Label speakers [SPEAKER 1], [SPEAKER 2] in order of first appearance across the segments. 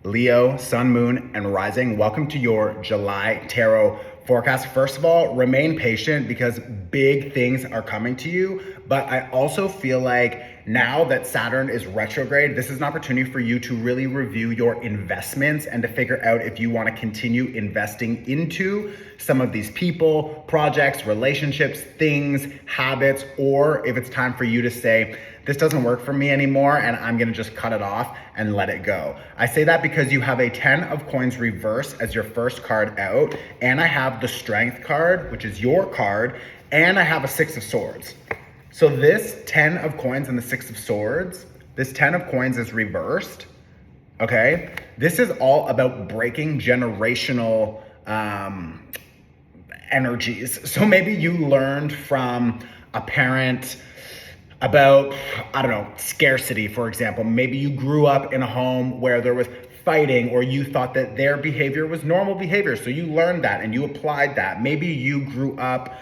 [SPEAKER 1] Leo, Sun, Moon, and Rising. Welcome to your July Tarot forecast. First of all, remain patient because big things are coming to you. But I also feel like now that Saturn is retrograde, this is an opportunity for you to really review your investments and to figure out if you want to continue investing into some of these people, projects, relationships, things, habits, or if it's time for you to say, this doesn't work for me anymore and I'm gonna just cut it off and let it go. I say that because you have a 10 of coins reverse as your first card out, and I have the Strength card, which is your card, and I have a 6 of swords. So this 10 of coins and the 6 of swords, this 10 of coins is reversed, okay? This is all about breaking generational energies. So maybe you learned from a parent about, I don't know, scarcity, for example. Maybe you grew up in a home where there was fighting, or you thought that their behavior was normal behavior. So you learned that and you applied that. Maybe you grew up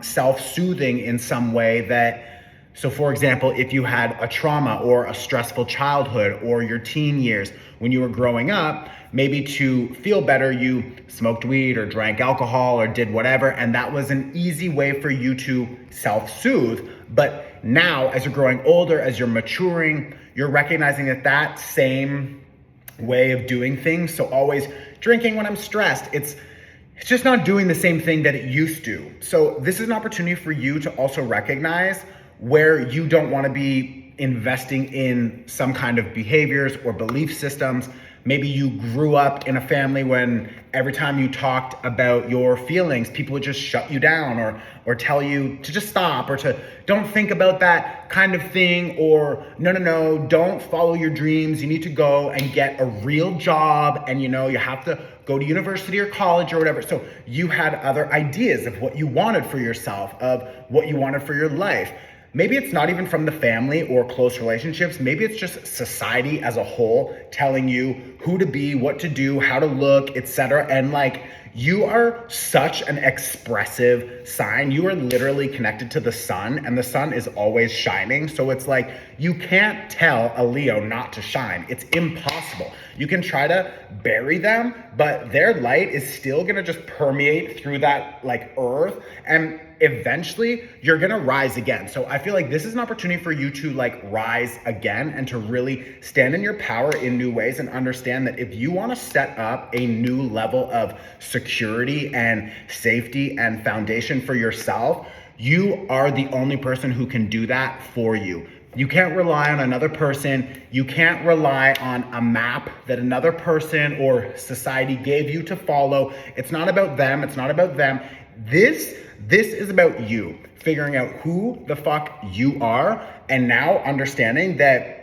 [SPEAKER 1] self-soothing in some way that, so for example, if you had a trauma or a stressful childhood or your teen years when you were growing up, maybe to feel better, you smoked weed or drank alcohol or did whatever. And that was an easy way for you to self-soothe. But now, as you're growing older, as you're maturing, you're recognizing that that same way of doing things, so always drinking when I'm stressed, it's just not doing the same thing that it used to. So this is an opportunity for you to also recognize where you don't want to be investing in some kind of behaviors or belief systems. Maybe you grew up in a family when every time you talked about your feelings, people would just shut you down or tell you to just stop, or to don't think about that kind of thing, or no, don't follow your dreams. You need to go and get a real job, and you have to go to university or college or whatever. So you had other ideas of what you wanted for yourself, of what you wanted for your life. Maybe it's not even from the family or close relationships. Maybe it's just society as a whole telling you who to be, what to do, how to look, etc. And you are such an expressive sign. You are literally connected to the sun, and the sun is always shining. So it's like you can't tell a Leo not to shine. It's impossible. You can try to bury them, but their light is still gonna just permeate through that earth, and eventually you're gonna rise again. So I feel like this is an opportunity for you to rise again and to really stand in your power in new ways, and understand that if you want to set up a new level of security and safety and foundation for yourself, you are the only person who can do that for you. You can't rely on another person. You can't rely on a map that another person or society gave you to follow. It's not about them. It's not about them. This is about you figuring out who the fuck you are, and now understanding that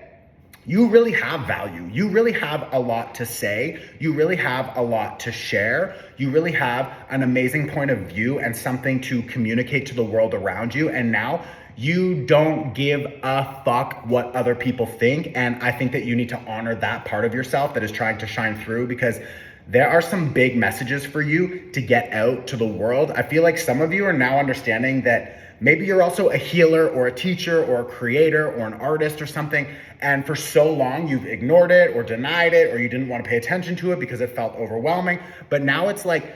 [SPEAKER 1] you really have value. You really have a lot to say. You really have a lot to share. You really have an amazing point of view and something to communicate to the world around you. And now you don't give a fuck what other people think. And I think that you need to honor that part of yourself that is trying to shine through, because there are some big messages for you to get out to the world. I feel like some of you are now understanding that maybe you're also a healer or a teacher or a creator or an artist or something, and for so long you've ignored it or denied it, or you didn't want to pay attention to it because it felt overwhelming. But now it's like,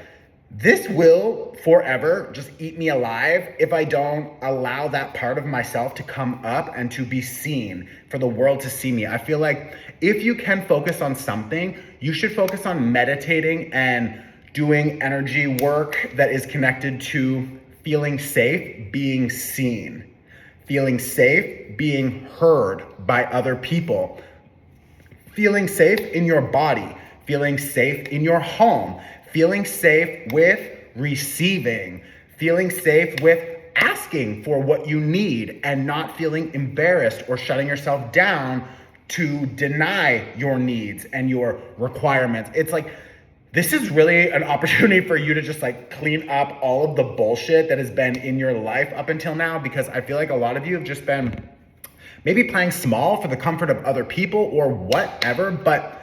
[SPEAKER 1] this will forever just eat me alive if I don't allow that part of myself to come up and to be seen, for the world to see me. I feel like if you can focus on something, you should focus on meditating and doing energy work that is connected to feeling safe, being seen, feeling safe, being heard by other people, feeling safe in your body, feeling safe in your home, feeling safe with receiving, feeling safe with asking for what you need, and not feeling embarrassed or shutting yourself down to deny your needs and your requirements. It's like, this is really an opportunity for you to just clean up all of the bullshit that has been in your life up until now, because I feel like a lot of you have just been maybe playing small for the comfort of other people or whatever. But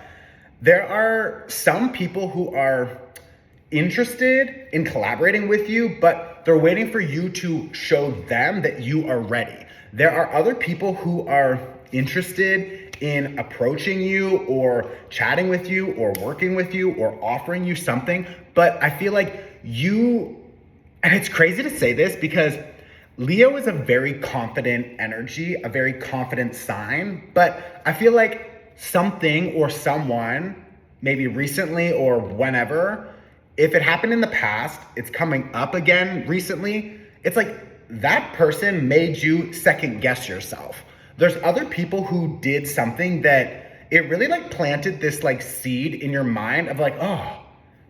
[SPEAKER 1] there are some people who are interested in collaborating with you, but they're waiting for you to show them that you are ready. There are other people who are interested in approaching you or chatting with you or working with you or offering you something. But I feel like and it's crazy to say this because Leo is a very confident energy, a very confident sign, but I feel like something or someone, maybe recently or whenever, if it happened in the past, it's coming up again recently, it's like that person made you second guess yourself. There's other people who did something that it really like planted this like seed in your mind of like, oh,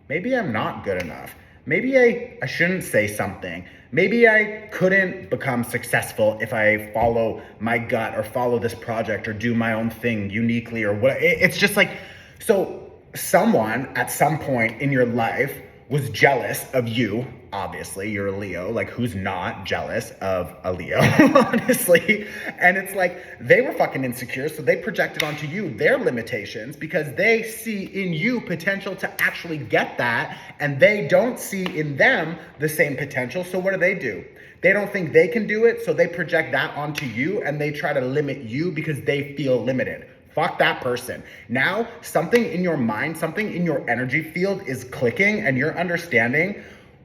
[SPEAKER 1] maybe I'm not good enough. Maybe I shouldn't say something. Maybe I couldn't become successful if I follow my gut or follow this project or do my own thing uniquely or what. It's just like, so someone at some point in your life was jealous of you. Obviously, you're a Leo. Like, who's not jealous of a Leo, honestly? And it's like, they were fucking insecure, so they projected onto you their limitations because they see in you potential to actually get that, and they don't see in them the same potential. So what do? They don't think they can do it, so they project that onto you, and they try to limit you because they feel limited. Fuck that person. Now, something in your mind, something in your energy field is clicking, and you're understanding,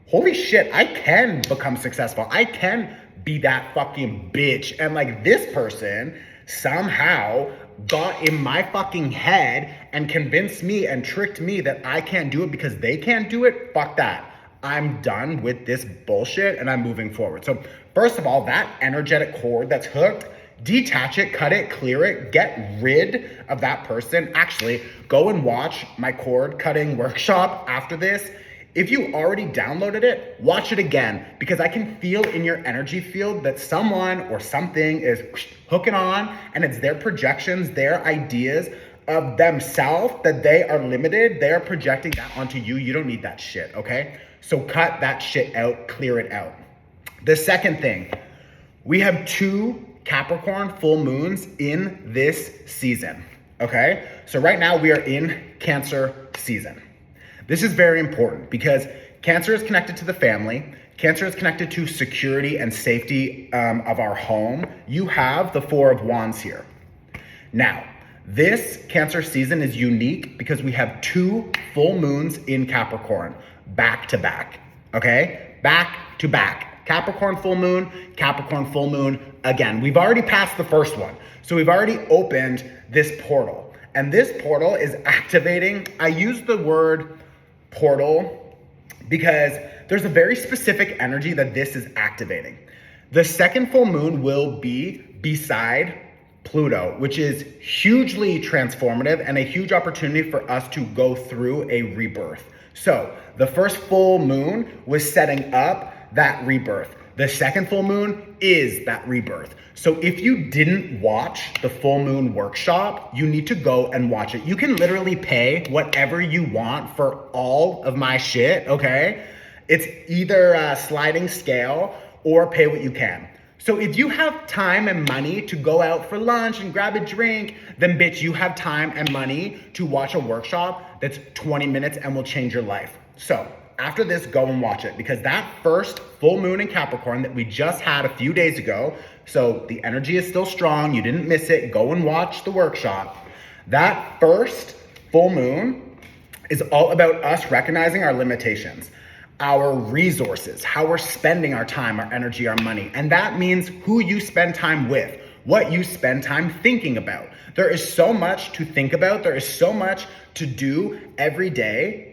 [SPEAKER 1] holy shit, I can become successful. I can be that fucking bitch. And like, this person somehow got in my fucking head and convinced me and tricked me that I can't do it because they can't do it. Fuck that. I'm done with this bullshit and I'm moving forward. So first of all, that energetic cord that's hooked, detach it, cut it, clear it, get rid of that person. Actually, go and watch my cord cutting workshop after this. If you already downloaded it, watch it again, because I can feel in your energy field that someone or something is hooking on, and it's their projections, their ideas of themselves that they are limited. They're projecting that onto you. You don't need that shit, okay? So cut that shit out, clear it out. The second thing, we have 2 Capricorn full moons in this season, okay? So right now we are in Cancer season. This is very important because Cancer is connected to the family. Cancer is connected to security and safety of our home. You have the 4 of Wands here. Now, this Cancer season is unique because we have 2 full moons in Capricorn, back to back, okay? Back to back. Capricorn full moon again. We've already passed the first one. So we've already opened this portal. And this portal is activating. I use the word portal because there's a very specific energy that this is activating. The second full moon will be beside Pluto, which is hugely transformative and a huge opportunity for us to go through a rebirth. So the first full moon was setting up that rebirth. The second full moon is that rebirth. So if you didn't watch the full moon workshop, you need to go and watch it. You can literally pay whatever you want for all of my shit, okay? It's either a sliding scale or pay what you can. So if you have time and money to go out for lunch and grab a drink, then bitch, you have time and money to watch a workshop that's 20 minutes and will change your life. So after this, go and watch it, because that first full moon in Capricorn that we just had a few days ago, so the energy is still strong, you didn't miss it, go and watch the workshop. That first full moon is all about us recognizing our limitations, our resources, how we're spending our time, our energy, our money. And that means who you spend time with, what you spend time thinking about. There is so much to think about. There is so much to do every day.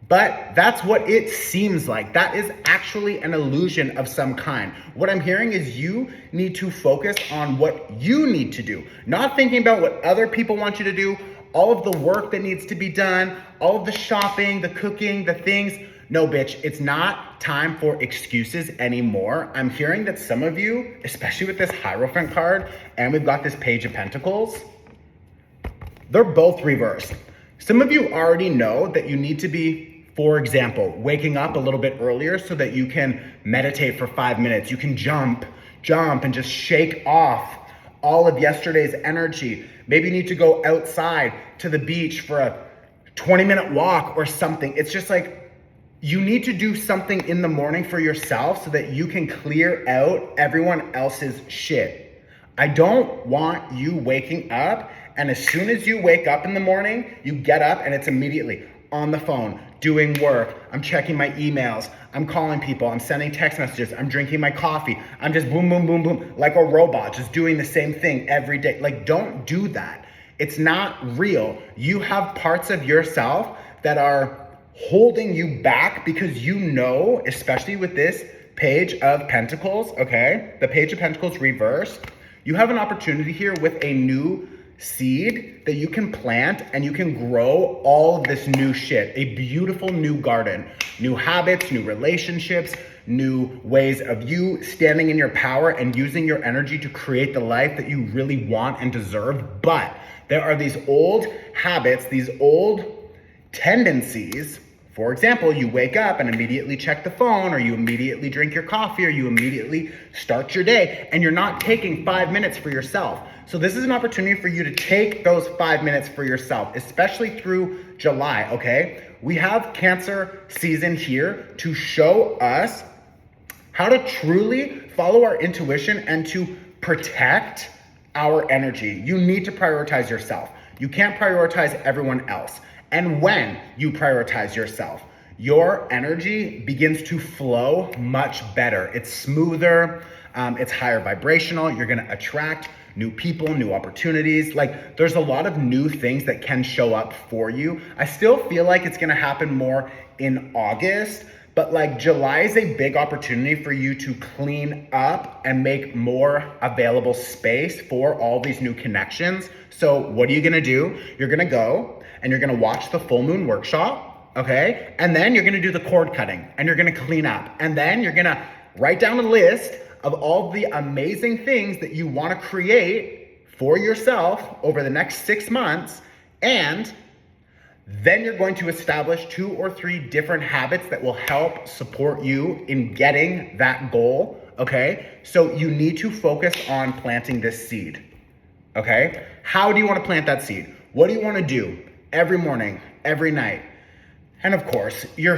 [SPEAKER 1] But that's what it seems like. That is actually an illusion of some kind. What I'm hearing is you need to focus on what you need to do, not thinking about what other people want you to do, all of the work that needs to be done, all of the shopping, the cooking, the things. No, bitch, it's not time for excuses anymore. I'm hearing that some of you, especially with this Hierophant card, and we've got this Page of Pentacles, they're both reversed. Some of you already know that you need to be, for example, waking up a little bit earlier so that you can meditate for 5 minutes. You can jump and just shake off all of yesterday's energy. Maybe you need to go outside to the beach for a 20-minute walk or something. It's just like, you need to do something in the morning for yourself so that you can clear out everyone else's shit. I don't want you waking up And as soon as you wake up in the morning, you get up and it's immediately on the phone, doing work. I'm checking my emails. I'm calling people. I'm sending text messages. I'm drinking my coffee. I'm just boom, boom, boom, boom, like a robot, just doing the same thing every day. Like, don't do that. It's not real. You have parts of yourself that are holding you back because you know, especially with this Page of Pentacles, okay? The Page of Pentacles reversed. You have an opportunity here with a new seed that you can plant and you can grow all of this new shit, a beautiful new garden, new habits, new relationships, new ways of you standing in your power and using your energy to create the life that you really want and deserve. But there are these old habits, these old tendencies. For example, you wake up and immediately check the phone, or you immediately drink your coffee, or you immediately start your day, and you're not taking 5 minutes for yourself. So this is an opportunity for you to take those 5 minutes for yourself, especially through July, okay? We have Cancer season here to show us how to truly follow our intuition and to protect our energy. You need to prioritize yourself. You can't prioritize everyone else. And when you prioritize yourself, your energy begins to flow much better. It's smoother, it's higher vibrational. You're gonna attract new people, new opportunities. Like, there's a lot of new things that can show up for you. I still feel like it's gonna happen more in August, but like July is a big opportunity for you to clean up and make more available space for all these new connections. So what are you gonna do? You're gonna go and you're gonna watch the full moon workshop, okay? And then you're gonna do the cord cutting and you're gonna clean up. And then you're gonna write down a list of all the amazing things that you wanna create for yourself over the next 6 months. And then you're going to establish 2 or 3 different habits that will help support you in getting that goal, okay? So you need to focus on planting this seed, okay? How do you wanna plant that seed? What do you wanna do every morning, every night? And of course, you're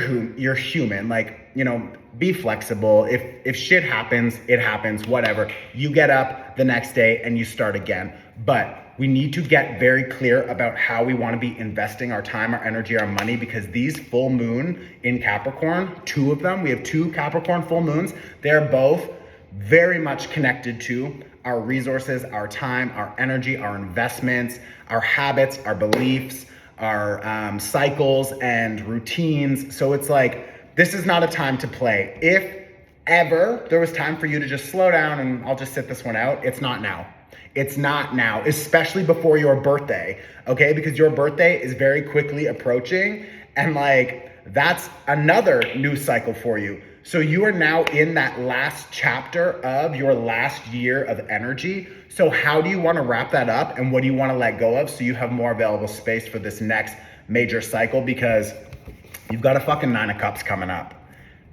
[SPEAKER 1] human, like, you know, be flexible. If shit happens, it happens, whatever. You get up the next day and you start again. But we need to get very clear about how we want to be investing our time, our energy, our money, because these full moon in Capricorn, 2 of them, we have 2 Capricorn full moons. They're both very much connected to our resources, our time, our energy, our investments, our habits, our beliefs, our cycles and routines. So it's like, this is not a time to play. If ever there was time for you to just slow down and I'll just sit this one out, it's not now. It's not now, especially before your birthday, okay? Because your birthday is very quickly approaching, and like, that's another new cycle for you. So you are now in that last chapter of your last year of energy. So how do you wanna wrap that up, and what do you wanna let go of so you have more available space for this next major cycle? Because you've got a fucking 9 of Cups coming up.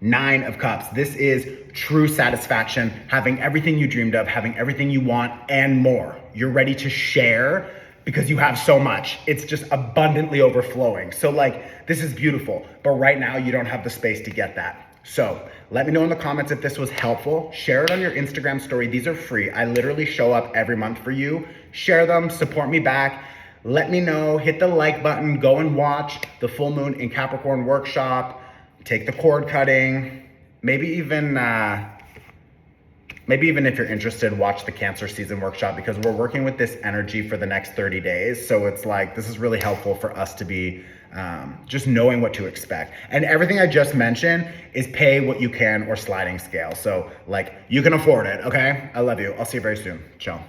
[SPEAKER 1] 9 of Cups. This is true satisfaction, having everything you dreamed of, having everything you want and more. You're ready to share because you have so much. It's just abundantly overflowing. So like, this is beautiful, but right now you don't have the space to get that. So let me know in the comments if this was helpful. Share it on your Instagram story. These are free. I literally show up every month for you. Share them, support me back. Let me know, hit the like button, go and watch the full moon in Capricorn workshop. Take the cord cutting, maybe even if you're interested, watch the Cancer season workshop, because we're working with this energy for the next 30 days. So it's like, this is really helpful for us to be just knowing what to expect. And everything I just mentioned is pay what you can or sliding scale. So like, you can afford it, okay? I love you. I'll see you very soon. Ciao.